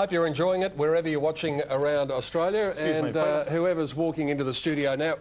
Hope you're enjoying it wherever you're watching around Australia. Excuse me, whoever's walking into the studio now.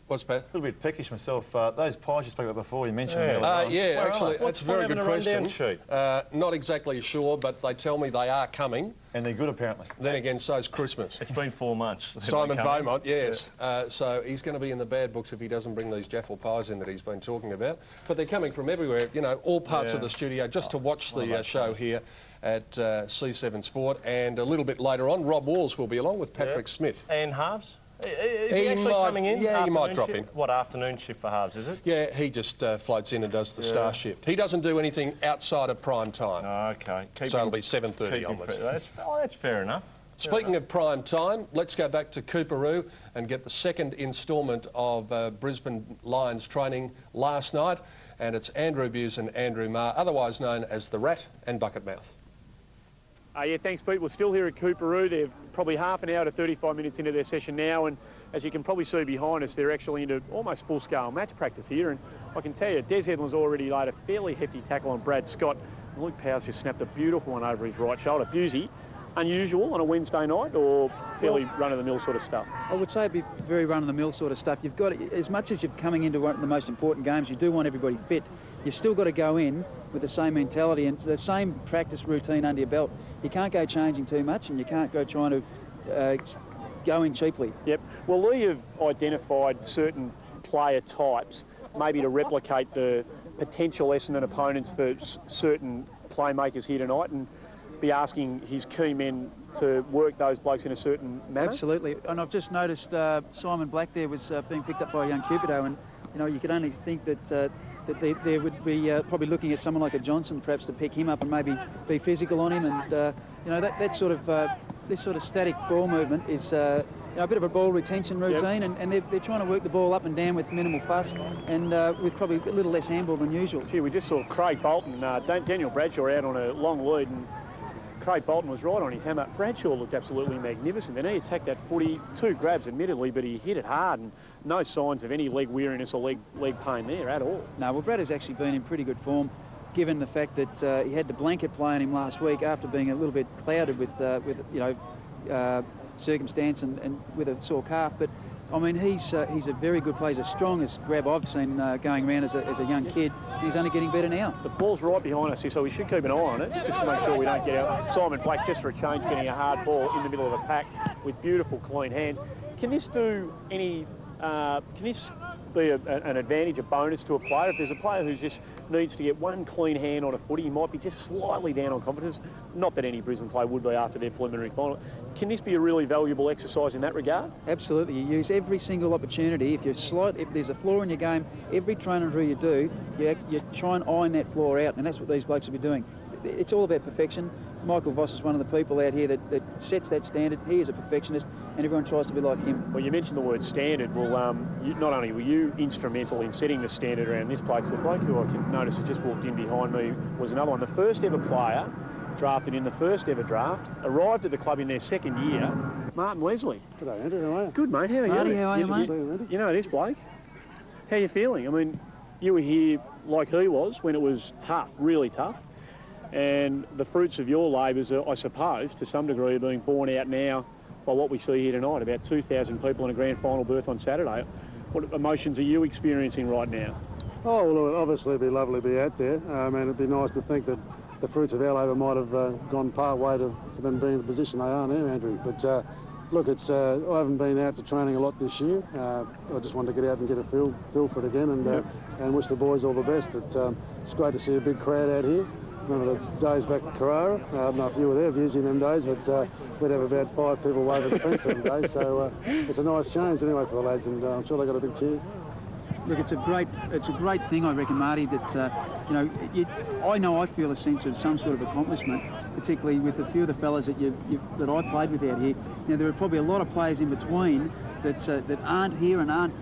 What's Pat? A little bit peckish myself. Those pies you spoke about before, you mentioned them earlier on. Yeah, actually, that's a very good question. Sheet? Not exactly sure, but they tell me they are coming. And they're good, apparently. Then again, so's Christmas. It's been 4 months. Simon Beaumont, yes. Yeah. So he's going to be in the bad books if he doesn't bring these Jaffle pies in that he's been talking about. But they're coming from everywhere, you know, all parts of the studio, just to watch the show here at C7 Sport. And a little bit later on, Rob Walls will be along with Patrick Smith. And halves? Is he actually coming in? Yeah, he might drop in. What, afternoon shift for halves, is it? Yeah, he just floats in and does the star shift. He doesn't do anything outside of prime time. Oh, OK. So it'll be 7:30 onwards. That's fair enough. Speaking of prime time, let's go back to Coorparoo and get the second instalment of Brisbane Lions training last night. And it's Andrew Buse and Andrew Marr, otherwise known as the Rat and Bucket Mouth. Yeah, thanks, Pete. We're still here at Coorparoo. They're probably half an hour to 35 minutes into their session now, and as you can probably see behind us, they're actually into almost full-scale match practice here. And I can tell you, Des Hedlund's already laid a fairly hefty tackle on Brad Scott, and Luke Powers just snapped a beautiful one over his right shoulder. Busey, unusual on a Wednesday night, or fairly run-of-the-mill sort of stuff? I would say it'd be very run-of-the-mill sort of stuff. You've got, as much as you're coming into one of the most important games, you do want everybody fit. You've still got to go in with the same mentality and the same practice routine under your belt. You can't go changing too much, and you can't go trying to go in cheaply. Yep. Well, Lee have identified certain player types, maybe to replicate the potential Essendon opponents for certain playmakers here tonight, and be asking his key men to work those blokes in a certain manner. Absolutely. And I've just noticed Simon Black there was being picked up by young Cupido, and you know, you could only think that they would be probably looking at someone like a Johnson perhaps to pick him up and maybe be physical on him, and you know, that sort of this sort of static ball movement is you know, a bit of a ball retention routine, and they're trying to work the ball up and down with minimal fuss, and with probably a little less handball than usual. Gee, we just saw Craig Bolton, Daniel Bradshaw out on a long lead, and Craig Bolton was right on his hammer. Bradshaw looked absolutely magnificent. Then he attacked that footy, 2 grabs admittedly, but he hit it hard, and no signs of any leg weariness or leg pain there at all. No, well, Brad has actually been in pretty good form, given the fact that he had the blanket play on him last week after being a little bit clouded with you know, circumstance and with a sore calf. But I mean, he's a very good player. He's the strongest grab I've seen going around as a young kid. He's only getting better now. The ball's right behind us here, so we should keep an eye on it, just to make sure we don't get out. Simon Black, just for a change, getting a hard ball in the middle of a pack with beautiful, clean hands. Can this do any? Can this be an advantage, a bonus to a player? If there's a player who just needs to get one clean hand on a footy, he might be just slightly down on confidence. Not that any Brisbane player would be after their preliminary final. Can this be a really valuable exercise in that regard? Absolutely. You use every single opportunity. If there's a flaw in your game, every training drill you do, you try and iron that flaw out, and that's what these blokes will be doing. It's all about perfection. Michael Voss is one of the people out here that sets that standard. He is a perfectionist, and everyone tries to be like him. Well, you mentioned the word standard. Well, not only were you instrumental in setting the standard around this place, the bloke who I can notice has just walked in behind me was another one. The first ever player drafted in the first ever draft, arrived at the club in their second year, Martin Leslie. G'day, Andrew. How are you? Good, mate. How are you? Marty, how are you, mate? You know this bloke. How are you feeling? I mean, you were here like he was when it was tough, really tough. And the fruits of your labours, I suppose, to some degree, are being borne out now by what we see here tonight. About 2,000 people in a grand final berth on Saturday. What emotions are you experiencing right now? Oh, well, it would obviously be lovely to be out there. And it'd be nice to think that the fruits of our labour might have gone part way for them being in the position they are now, Andrew. But look, I haven't been out to training a lot this year. I just wanted to get out and get a feel for it again, and wish the boys all the best. But it's great to see a big crowd out here. Remember the days back at Carrara? I don't know if you were there, Busey, in them days, but we'd have about 5 people waving the fence every day. So it's a nice change anyway for the lads, and I'm sure they got a big chance. Look, it's a great thing, I reckon, Marty, that you know, I feel a sense of some sort of accomplishment, particularly with a few of the fellas that I played with out here. Now, there are probably a lot of players in between that aren't here and aren't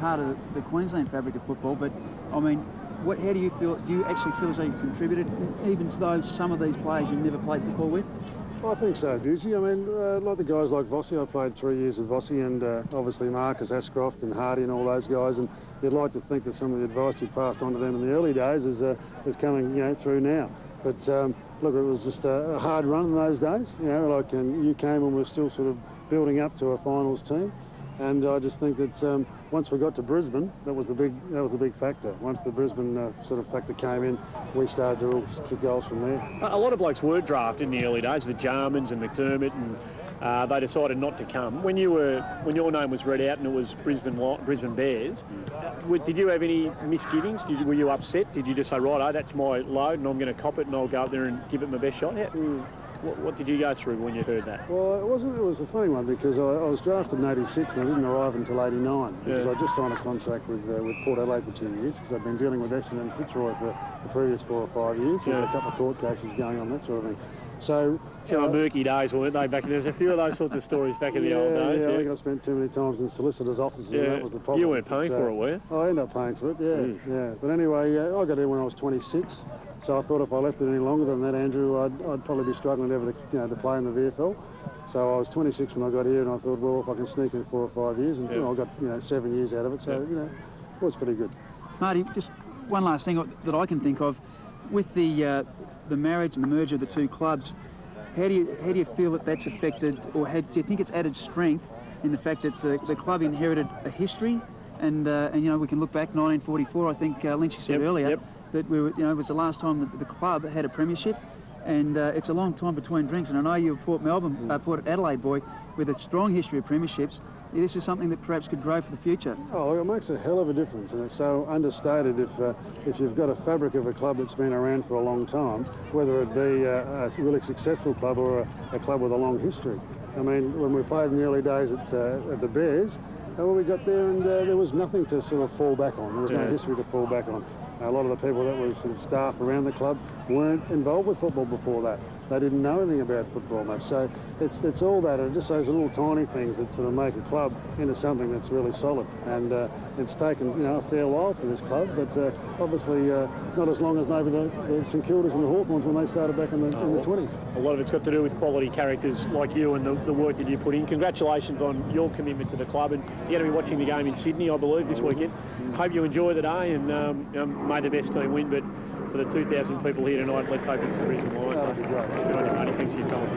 part of the Queensland fabric of football, but I mean, how do you feel? Do you actually feel as though you've contributed, even though some of these players you've never played football with? I think so, Busey. I mean, like the guys like Vossi, I played 3 years with Vossi, and obviously Marcus Ashcroft and Hardy and all those guys, and you'd like to think that some of the advice he passed on to them in the early days is coming, through now. But look, it was just a hard run in those days. You know, like you came and we were still sort of building up to a finals team. And I just think that once we got to Brisbane, that was the big factor. Once the Brisbane sort of factor came in, we started to kick goals from there. A lot of blokes were drafted in the early days, the Jarmans and McDermott, and they decided not to come. When your name was read out and it was Brisbane Bears, did you have any misgivings? Were you upset? Did you just say, right, that's my load and I'm going to cop it and I'll go up there and give it my best shot? What did you go through when you heard that? Well, it was a funny one because I was drafted in '86 and I didn't arrive until '89 because I just signed a contract with Port Adelaide for 2 years because I've been dealing with Essendon and Fitzroy for the previous 4 or 5 years. We had a couple of court cases going on, that sort of thing. So, murky days, weren't they, back then? There's a few of those sorts of stories back in the old days. Yeah, I think I spent too many times in solicitors' offices and that was the problem. You weren't paying for it, were you? I ended up paying for it, yeah. But anyway, I got in when I was 26. So I thought if I left it any longer than that, Andrew, I'd probably be struggling ever to play in the VFL. So I was 26 when I got here, and I thought, well, if I can sneak in 4 or 5 years, and I got 7 years out of it, so it was pretty good. Marty, just one last thing that I can think of, with the marriage and the merger of the two clubs, how do you feel that that's affected, or do you think it's added strength in the fact that the club inherited a history, and we can look back 1944. I think Lynchy said earlier. That it was the last time that the club had a premiership, and it's a long time between drinks. And I know you're a Port Adelaide boy with a strong history of premierships. This is something that perhaps could grow for the future. Oh, it makes a hell of a difference, and it's so understated if you've got a fabric of a club that's been around for a long time, whether it be a really successful club or a club with a long history. I mean, when we played in the early days at the Bears, well, we got there and there was nothing to sort of fall back on. There was no history to fall back on. A lot of the people that were sort of staff around the club weren't involved with football before that. They didn't know anything about football much. So it's all that, and just those little tiny things that sort of make a club into something that's really solid. And it's taken a fair while for this club, but obviously not as long as maybe the St Kildas and the Hawthorns when they started back in the 20s. A lot of it's got to do with quality characters like you and the work that you put in. Congratulations on your commitment to the club, and you're going to be watching the game in Sydney, I believe, this weekend. Hope you enjoy the day, and may the best team win, but for the 2,000 people here tonight, let's hope it's the Brisbane Lions. That'll be great. Good on you, Marty. Thanks for your time.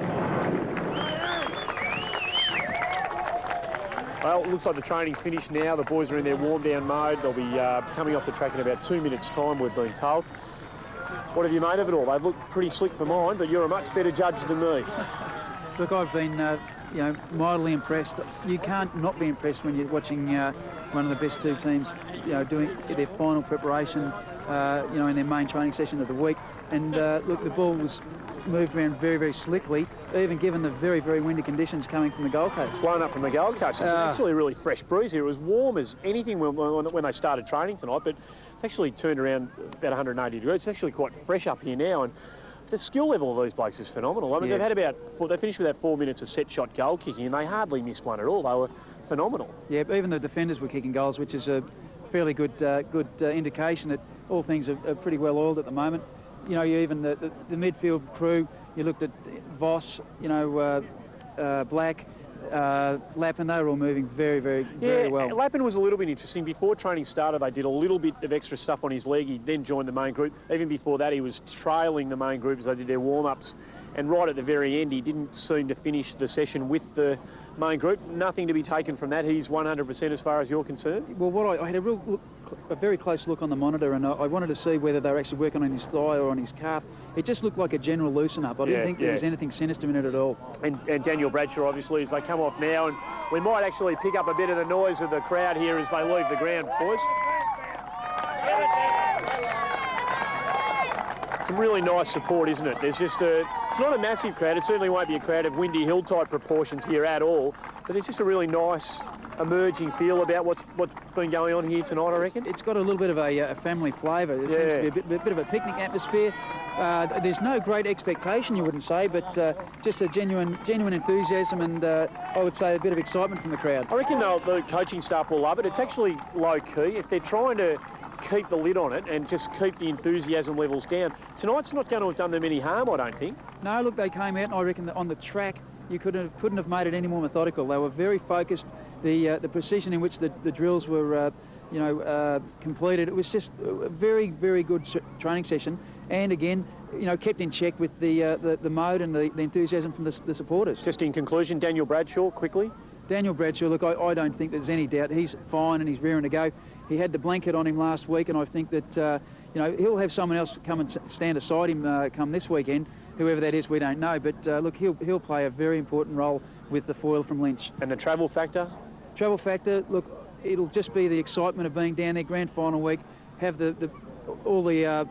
Well, it looks like the training's finished now. The boys are in their warm-down mode. They'll be coming off the track in about 2 minutes' time, we've been told. What have you made of it all? They've looked pretty slick for mine, but you're a much better judge than me. Look, I've been, mildly impressed. You can't not be impressed when you're watching one of the best two teams, doing their final preparation, in their main training session of the week. And look, the ball was moved around very, very slickly, even given the very, very windy conditions coming from the Gold Coast. Blown up from the Gold Coast. It's actually a really fresh breeze here. It was warm as anything when they started training tonight, but it's actually turned around about 180 degrees. It's actually quite fresh up here now, and the skill level of these blokes is phenomenal. I mean, they finished with about 4 minutes of set shot goal kicking, and they hardly missed one at all. They were phenomenal. Yeah, even the defenders were kicking goals, which is a fairly good indication that all things are pretty well oiled at the moment. Even the midfield crew, you looked at Voss, Black, Lappin, they were all moving very, very, very well. Lappin was a little bit interesting. Before training started, they did a little bit of extra stuff on his leg. He then joined the main group. Even before that, he was trailing the main group as they did their warm-ups. And right at the very end, he didn't seem to finish the session with the main group. Nothing to be taken from that. He's 100% as far as you're concerned. Well, I had a very close look on the monitor, and I wanted to see whether they were actually working on his thigh or on his calf. It just looked like a general loosen up. I didn't think there was anything sinister in it at all. And Daniel Bradshaw, obviously, as they come off now, and we might actually pick up a bit of the noise of the crowd here as they leave the ground, boys. Some really nice support, isn't it? There's just it's not a massive crowd. It certainly won't be a crowd of Windy Hill type proportions here at all, but there's just a really nice emerging feel about what's been going on here tonight, I reckon. It's got a little bit of a family flavour. There seems to be a bit of a picnic atmosphere. There's no great expectation, you wouldn't say, but just a genuine enthusiasm and I would say a bit of excitement from the crowd. I reckon the coaching staff will love it. It's actually low-key. If they're trying to keep the lid on it and just keep the enthusiasm levels down, tonight's not going to have done them any harm, I don't think. No, look, they came out and I reckon that on the track you couldn't have made it any more methodical. They were very focused. The precision in which the drills were completed, it was just a very, very good training session. and again, you know, kept in check with the mode and the enthusiasm from the supporters. Just in conclusion, Daniel Bradshaw, quickly. Daniel Bradshaw, look, I don't think there's any doubt. He's fine and he's raring to go. He had the blanket on him last week, and I think that, you know, he'll have someone else come and stand aside him come this weekend. Whoever that is, we don't know. But, look, he'll play a very important role with the foil from Lynch. And the travel factor? Travel factor, look, it'll just be the excitement of being down there, grand final week, have all the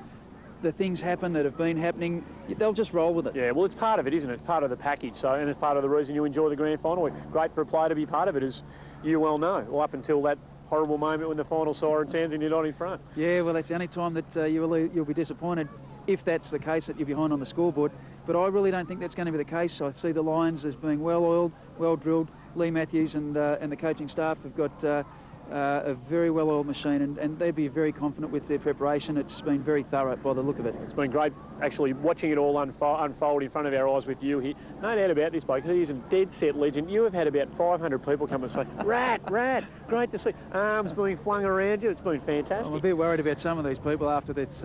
things happen that have been happening. They'll just roll with it. Yeah, well, it's part of it, isn't it? It's part of the package, so, and it's part of the reason you enjoy the grand final week. Great for a player to be part of it, as you well know, or up until that horrible moment when the final siren sounds and you're not in front. Yeah, well, that's the only time that you'll be disappointed, if that's the case, that you're behind on the scoreboard. But I really don't think that's going to be the case. I see the Lions as being well-oiled, well-drilled. Lee Matthews and the coaching staff have got a very well-oiled machine, and they'd be very confident with their preparation. It's been very thorough by the look of it. It's been great actually watching it all unfold in front of our eyes with you here. No doubt about this bloke. He is a dead-set legend. You have had about 500 people come and say, Rat, great to see. Arms being flung around you. It's been fantastic. I'm a bit worried about some of these people after this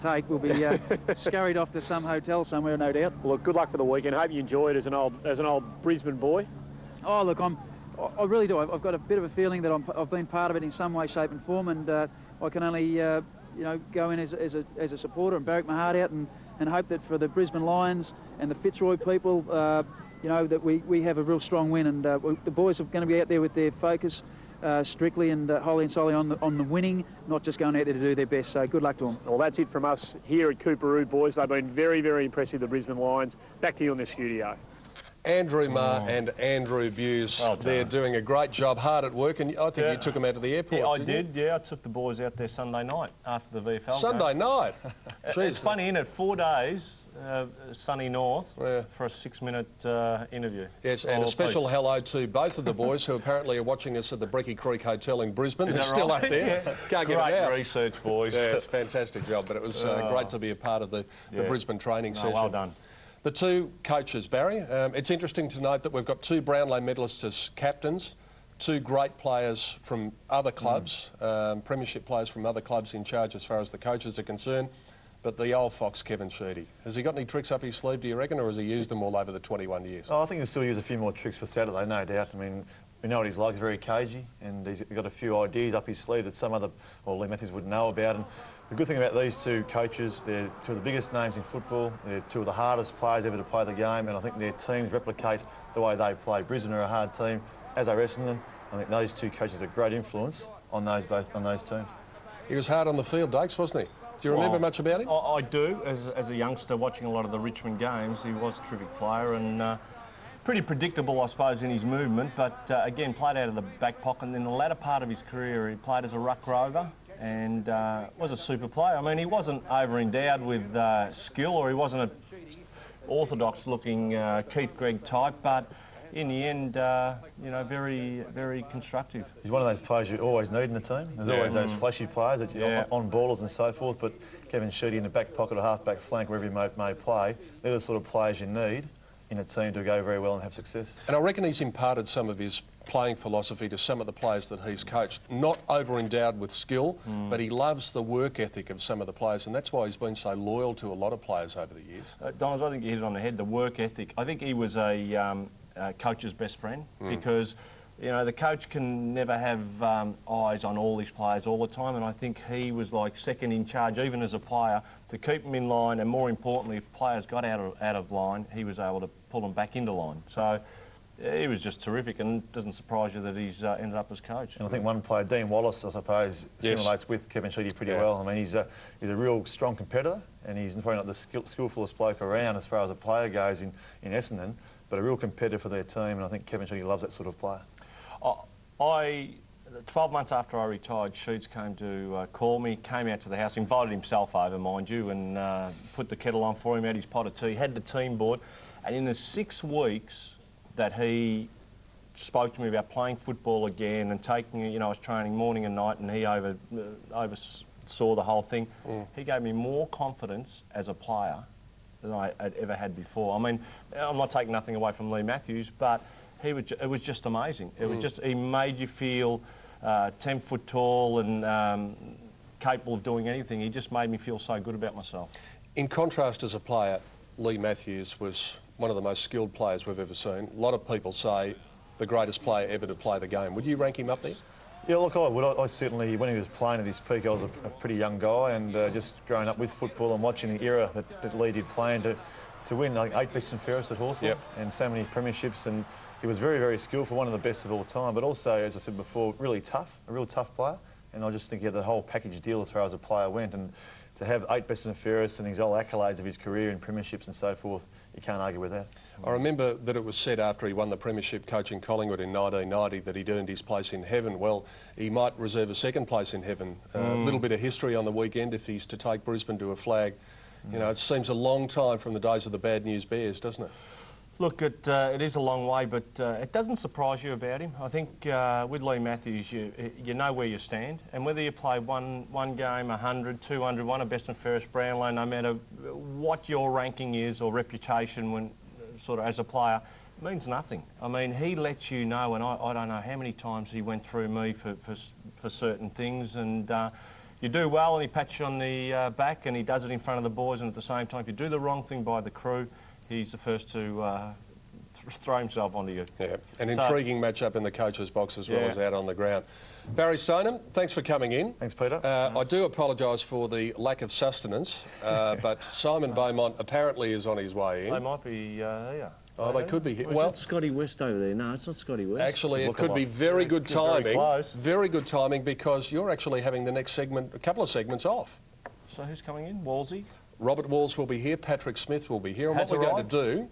take. Will be scurried off to some hotel somewhere, no doubt. Well, look, good luck for the weekend. Hope you enjoy it as an old Brisbane boy. Oh, look, I really do. I've got a bit of a feeling that I've been part of it in some way, shape and form, and I can only, you know, go in as a supporter and barrack my heart out and hope that for the Brisbane Lions and the Fitzroy people, you know, that we have a real strong win, and the boys are going to be out there with their focus strictly and wholly and solely on the winning, not just going out there to do their best. So good luck to them. Well, that's it from us here at Cooperoo, boys. They've been very, very impressive, the Brisbane Lions. Back to you in the studio. Andrew Marr and Andrew Buse, they're doing a great job, hard at work, and I think you took them out to the airport. Yeah, I did. Yeah, I took the boys out there Sunday night after the VFL Sunday night? It's funny, isn't it? 4 days, sunny north, for a 6-minute interview. Yes, and a special hello to both of the boys who apparently are watching us at the Brecky Creek Hotel in Brisbane. They're still up there. Can't get it out. Great research, boys. Yeah, it's a fantastic job, but it was great to be a part of the Brisbane training session. Well done. The two coaches, Barry, it's interesting to note that we've got two Brownlow medalists as captains, two great players from other clubs, premiership players from other clubs in charge as far as the coaches are concerned, but the old fox, Kevin Sheedy. Has he got any tricks up his sleeve, do you reckon, or has he used them all over the 21 years? Oh, I think he'll still use a few more tricks for Saturday, no doubt. I mean, we know what he's like, he's very cagey, and he's got a few ideas up his sleeve that some other, or Lee Matthews would know about. And the good thing about these two coaches, they're two of the biggest names in football, they're two of the hardest players ever to play the game, and I think their teams replicate the way they play. Brisbane are a hard team, as are Essendon. I think those two coaches have a great influence on those teams. He was hard on the field, Dakes, wasn't he? Do you remember much about him? I do. As a youngster watching a lot of the Richmond games, he was a terrific player and pretty predictable, I suppose, in his movement, but again, played out of the back pocket. And in the latter part of his career, he played as a ruck rover and was a super player. I mean, he wasn't over-endowed with skill, or he wasn't an orthodox-looking Keith Gregg type, but in the end, you know, very, very constructive. He's one of those players you always need in a team. There's always those flashy players that on ballers and so forth, but Kevin Sheedy in the back pocket or half-back flank, wherever he may play, they're the sort of players you need in a team to go very well and have success. And I reckon he's imparted some of his playing philosophy to some of the players that he's coached. Not over-endowed with skill, but he loves the work ethic of some of the players, and that's why he's been so loyal to a lot of players over the years. Donald, I think you hit it on the head, the work ethic. I think he was a coach's best friend because, you know, the coach can never have eyes on all his players all the time, and I think he was like second in charge, even as a player, to keep them in line, and more importantly, if players got out of line, he was able to pull them back into line. So he was just terrific, and it doesn't surprise you that he's ended up as coach. And I think one player, Dean Wallace, I suppose, simulates with Kevin Sheedy pretty well. I mean, he's a real strong competitor, and he's probably not the skillfulest bloke around as far as a player goes in Essendon, but a real competitor for their team, and I think Kevin Sheedy loves that sort of player. 12 months after I retired, Sheeds came to call me, came out to the house, invited himself over, mind you, and put the kettle on for him, had his pot of tea, had the team board, and in the 6 weeks that he spoke to me about playing football again and taking, you know, I was training morning and night, and he oversaw the whole thing. He gave me more confidence as a player than I had ever had before. I mean, I'm not taking nothing away from Lee Matthews, but it was just amazing. It was just, he made you feel 10 foot tall and capable of doing anything. He just made me feel so good about myself. In contrast, as a player, Lee Matthews was one of the most skilled players we've ever seen. A lot of people say the greatest player ever to play the game. Would you rank him up there? Yeah, look, I would. I certainly, when he was playing at his peak, I was a pretty young guy, and just growing up with football and watching the era that Lee did playing to win, I think 8 best and fairest at Hawthorn, yep, and so many premierships, and he was very, very skillful, one of the best of all time, but also, as I said before, really tough, a real tough player, and I just think he had the whole package deal as far as a player went, and to have 8 best and fairest and his all accolades of his career in premierships and so forth, you can't argue with that. I remember that it was said after he won the premiership coaching Collingwood in 1990 that he'd earned his place in heaven. Well, he might reserve a second place in heaven. A little bit of history on the weekend if he's to take Brisbane to a flag. You know, it seems a long time from the days of the Bad News Bears, doesn't it? Look, it is a long way, but it doesn't surprise you about him. I think with Lee Matthews, you know where you stand, and whether you play one game, 100, 200, won a best and fairest Brownlow, no matter what your ranking is or reputation when sort of as a player, it means nothing. I mean, he lets you know, and I don't know how many times he went through me for certain things, and you do well and he pats you on the back and he does it in front of the boys, and at the same time, if you do the wrong thing by the crew, he's the first to throw himself onto you. Yeah, an intriguing matchup in the coach's box as well as out on the ground. Barry Stoneham, thanks for coming in. Thanks, Peter. I do apologise for the lack of sustenance, but Simon Beaumont apparently is on his way in. They might be here. Oh, they could be here. Well, it's Scotty West over there. No, it's not Scotty West. Actually, it could be very good timing. Very close. Very good timing, because you're actually having the next segment, a couple of segments off. So who's coming in? Wolsey? Robert Walls will be here, Patrick Smith will be here, and Has what we're going arrived? to do...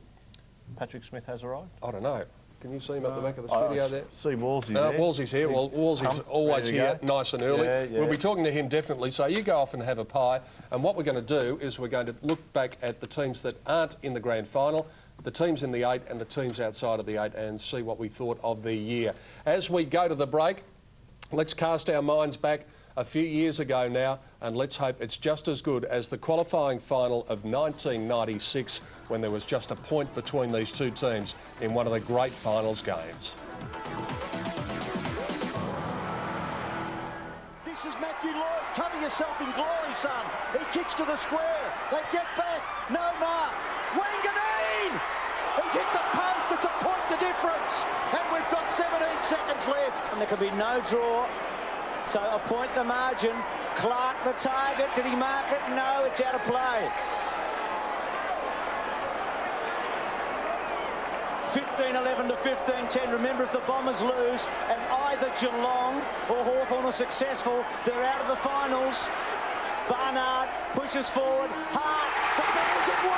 Patrick Smith has arrived? I don't know. Can you see him at the back of the studio there? See Wolsey there. Wolsey's here. Well, Wolsey's always here, nice and early. Yeah, yeah. We'll be talking to him definitely. So you go off and have a pie. And what we're going to do is we're going to look back at the teams that aren't in the grand final, the teams in the 8 and the teams outside of the 8, and see what we thought of the year. As we go to the break, let's cast our minds back a few years ago now, and let's hope it's just as good as the qualifying final of 1996, when there was just a point between these two teams in one of the great finals games. This is Matthew Lloyd. Cover yourself in glory, son. He kicks to the square. They get back. No mark. Wanganeen! He's hit the post. It's a point the difference. And we've got 17 seconds left. And there can be no draw. So a point the margin. Clark the target. Did he mark it? No, it's out of play. 15-11 to 15-10. Remember, if the Bombers lose and either Geelong or Hawthorn are successful, they're out of the finals. Barnard pushes forward. Hart. The Bombers have won.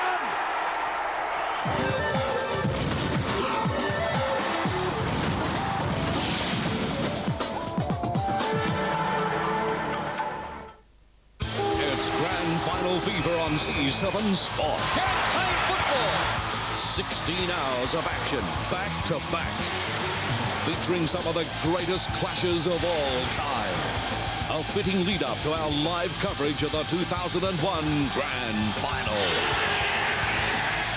Grand Final Fever on C7 Sport. Champagne football. 16 hours of action, back to back. Featuring some of the greatest clashes of all time. A fitting lead-up to our live coverage of the 2001 Grand Final.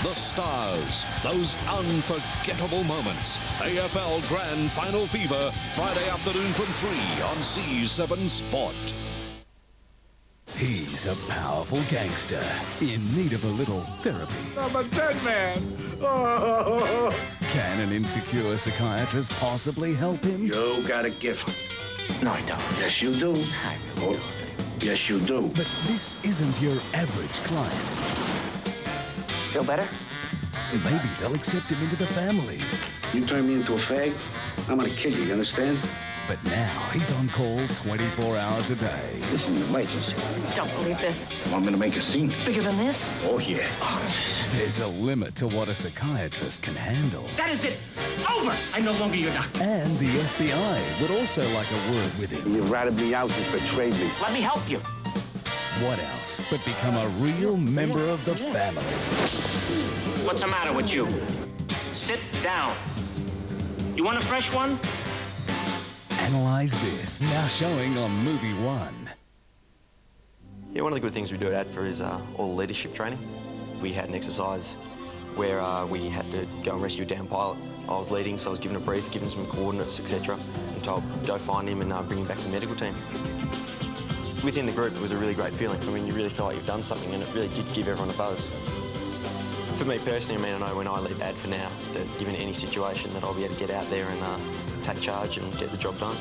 The stars, those unforgettable moments. AFL Grand Final Fever, Friday afternoon from 3 on C7 Sport. He's a powerful gangster in need of a little therapy. I'm a dead man. Can an insecure psychiatrist possibly help him? You got a gift. No, I don't. Yes, you do. I will. Yes, you do. But this isn't your average client. Feel better? Maybe they'll accept him into the family. You turn me into a fag, I'm gonna kill you, you understand? But now he's on call 24 hours a day. This is an emergency. Don't believe this. Want me to make a scene? Bigger than this? Oh, yeah. There's a limit to what a psychiatrist can handle. That is it. Over. I'm no longer your doctor. And the FBI would also like a word with him. You ratted me out and betrayed me. Let me help you. What else but become a real member of the family? What's the matter with you? Sit down. You want a fresh one? Analyze this, now showing on Movie One. Yeah, one of the good things we do at ADFA is all leadership training. We had an exercise where we had to go and rescue a down pilot. I was leading, so I was given a brief, given some coordinates, etc., and told go find him and bring him back to the medical team. within the group, it was a really great feeling. I mean, you really feel like you've done something, and it really did give everyone a buzz. For me personally, I mean, I know when I leave Ad for now, that given any situation, that I'll be able to get out there and take charge and get the job done.